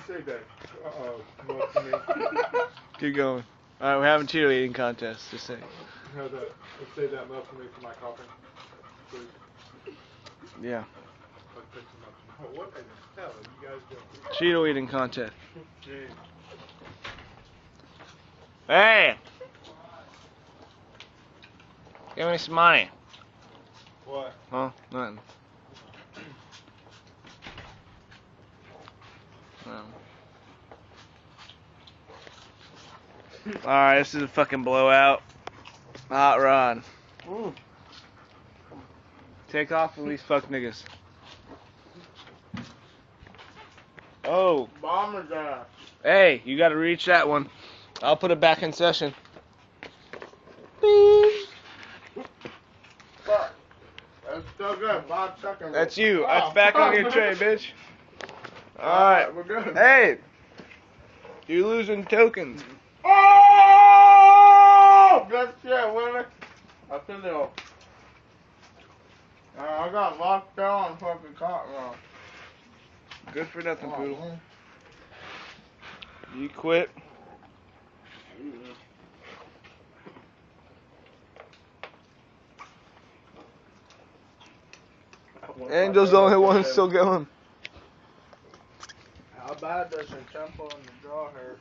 save that milk for me. Keep going. Alright, we're having Cheeto eating contest. Just say. Let's save that milk for me for my coffee. Please. Yeah. Let's pick some up. Oh, what in the hell are you guys doing? Cheeto eating contest. Jeez. Hey! Give me some money. What? Huh? Nothing. No. Alright, this is a fucking blowout. Hot rod. Ooh. Take off with these fuck niggas. Oh. Bomber's ass. Hey, you gotta reach that one. I'll put it back in session. Beep. Fuck. That's still good. 5 seconds. That's you. Oh, That's back on your tray, bitch. Alright. We're good. Hey! You're losing tokens. Oh! Good shit, Willie. I think they'll. I got locked down on fucking cotton roll. Good for nothing, poodle. You quit. Angel's the only one still going. How bad does your temple and the jaw hurt?